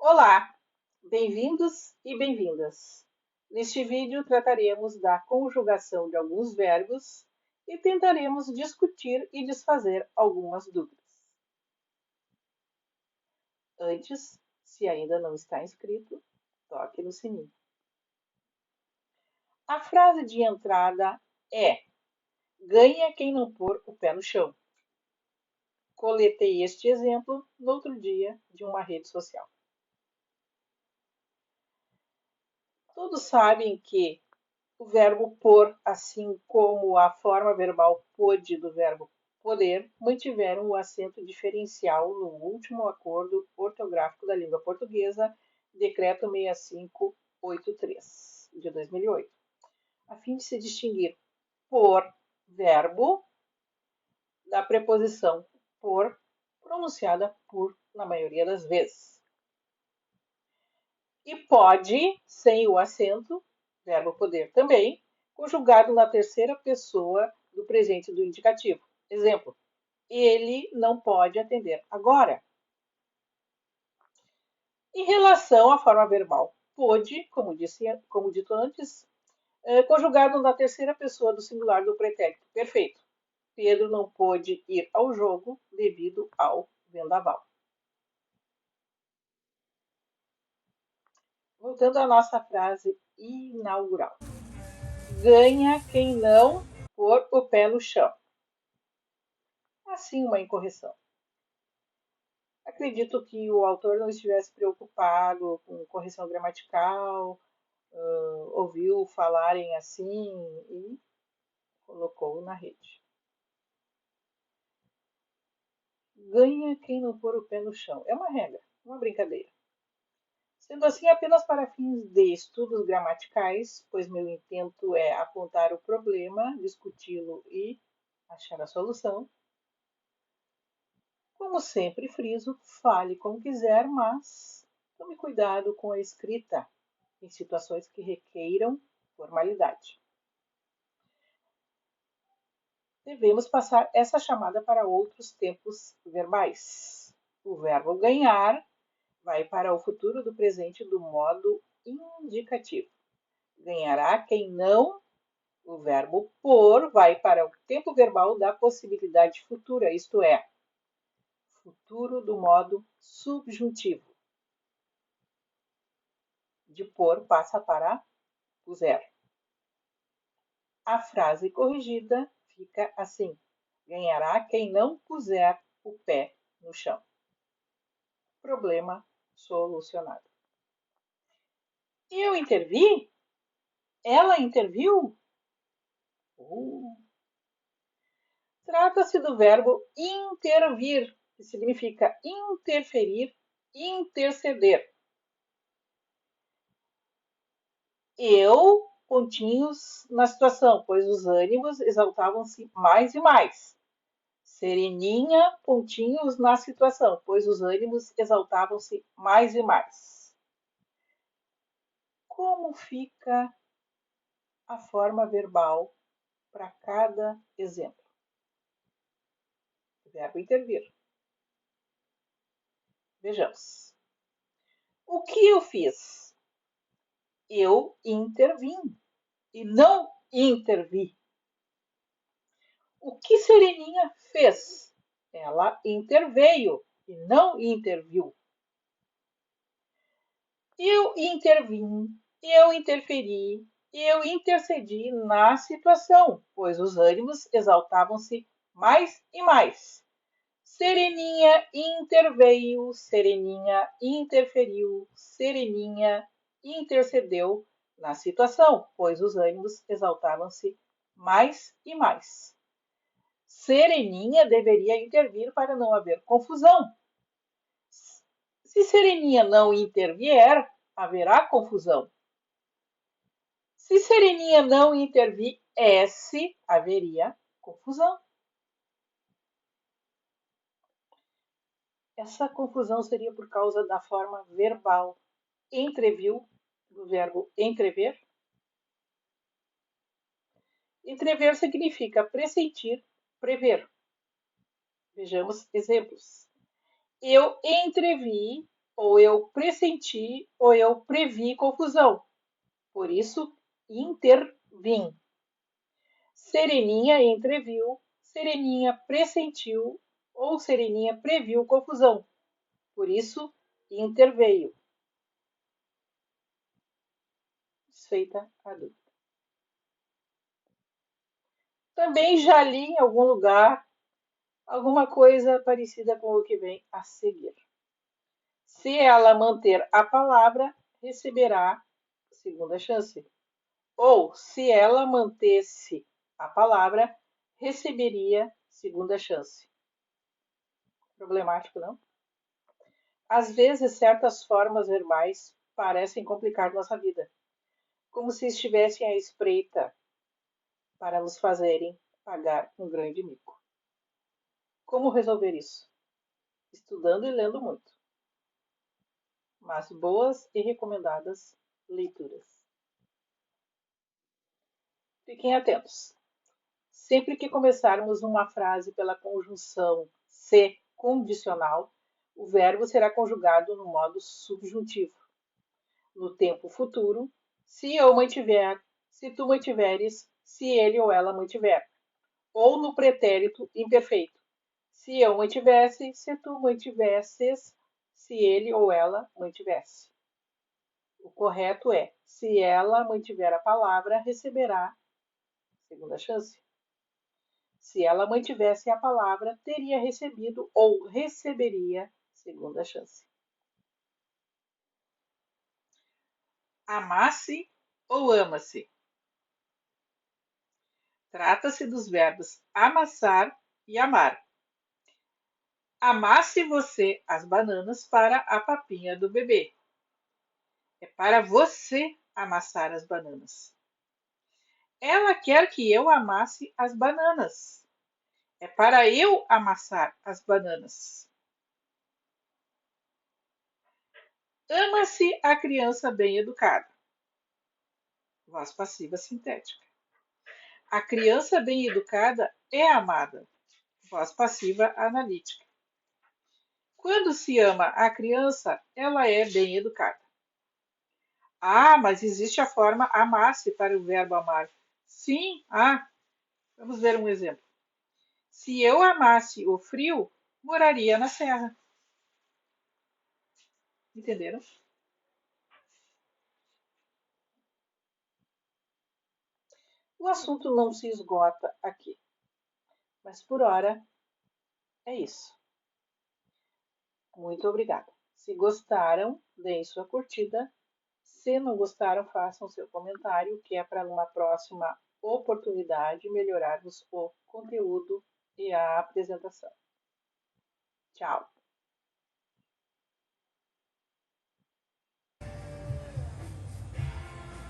Olá, bem-vindos e bem-vindas. Neste vídeo trataremos da conjugação de alguns verbos e tentaremos discutir e desfazer algumas dúvidas. Antes, se ainda não está inscrito, toque no sininho. A frase de entrada é: ganha quem não pôr o pé no chão. Coletei este exemplo no outro dia de uma rede social. Todos sabem que o verbo pôr, assim como a forma verbal pôde do verbo poder, mantiveram o acento diferencial no último acordo ortográfico da língua portuguesa, Decreto 6583, de 2008, a fim de se distinguir por verbo da preposição por, pronunciada por na maioria das vezes. E pode, sem o acento, verbo poder também, conjugado na terceira pessoa do presente do indicativo. Exemplo: ele não pode atender agora. Em relação à forma verbal, pode, como dito antes, conjugado na terceira pessoa do singular do pretérito perfeito. Pedro não pôde ir ao jogo devido ao vendaval. Voltando à nossa frase inaugural. Ganha quem não pôr o pé no chão. Assim, uma incorreção. Acredito que o autor não estivesse preocupado com correção gramatical, ouviu falarem assim e colocou na rede. Ganha quem não pôr o pé no chão. É uma regra, uma brincadeira. Sendo assim, apenas para fins de estudos gramaticais, pois meu intento é apontar o problema, discuti-lo e achar a solução. Como sempre friso, fale como quiser, mas tome cuidado com a escrita em situações que requeiram formalidade. Devemos passar essa chamada para outros tempos verbais. O verbo ganhar vai para o futuro do presente do modo indicativo. Ganhará quem não. O verbo pôr vai para o tempo verbal da possibilidade futura, isto é, futuro do modo subjuntivo. De pôr passa para puser. A frase corrigida fica assim: ganhará quem não puser o pé no chão. Problema solucionado. Eu intervi? Ela interviu? Trata-se do verbo intervir, que significa interferir, interceder. Eu, pontinhos na situação, pois os ânimos exaltavam-se mais e mais. Sereninha, pontinhos na situação, pois os ânimos exaltavam-se mais e mais. Como fica a forma verbal para cada exemplo? Verbo intervir. Vejamos. O que eu fiz? Eu intervim e não intervi. O que Sereninha fez? Ela interveio e não interviu. Eu intervim, eu interferi, eu intercedi na situação, pois os ânimos exaltavam-se mais e mais. Sereninha interveio, Sereninha interferiu, Sereninha intercedeu na situação, pois os ânimos exaltavam-se mais e mais. Sereninha deveria intervir para não haver confusão. Se Sereninha não intervier, haverá confusão. Se Sereninha não interviesse, haveria confusão. Essa confusão seria por causa da forma verbal entreviu, do verbo entrever. Entrever significa pressentir, prever. Vejamos exemplos. Eu entrevi ou eu pressenti, ou eu previ confusão. Por isso, intervim. Sereninha entreviu, Sereninha pressentiu ou Sereninha previu confusão. Por isso, interveio. Desfeita a dúvida. Também já li em algum lugar alguma coisa parecida com o que vem a seguir. Se ela manter a palavra, receberá segunda chance. Ou, se ela mantesse a palavra, receberia segunda chance. Problemático, não? Às vezes, certas formas verbais parecem complicar nossa vida, como se estivessem à espreita para nos fazerem pagar um grande mico. Como resolver isso? Estudando e lendo muito, mas boas e recomendadas leituras. Fiquem atentos. Sempre que começarmos uma frase pela conjunção se condicional, o verbo será conjugado no modo subjuntivo. No tempo futuro, se eu mantiver, se tu mantiveres, se ele ou ela mantiver. Ou no pretérito imperfeito. Se eu mantivesse, se tu mantivesses, se ele ou ela mantivesse. O correto é: se ela mantiver a palavra, receberá segunda chance. Se ela mantivesse a palavra, teria recebido ou receberia segunda chance. Amasse ou ama-se? Trata-se dos verbos amassar e amar. Amasse você as bananas para a papinha do bebê. É para você amassar as bananas. Ela quer que eu amasse as bananas. É para eu amassar as bananas. Ama-se a criança bem educada. Voz passiva sintética. A criança bem educada é amada. Voz passiva analítica. Quando se ama a criança, ela é bem educada. Ah, mas existe a forma amar-se para o verbo amar. Sim, vamos ver um exemplo. Se eu amasse o frio, moraria na serra. Entenderam? O assunto não se esgota aqui, mas por hora é isso. Muito obrigada. Se gostaram, deem sua curtida. Se não gostaram, façam seu comentário, que é para uma próxima oportunidade melhorarmos o conteúdo e a apresentação. Tchau!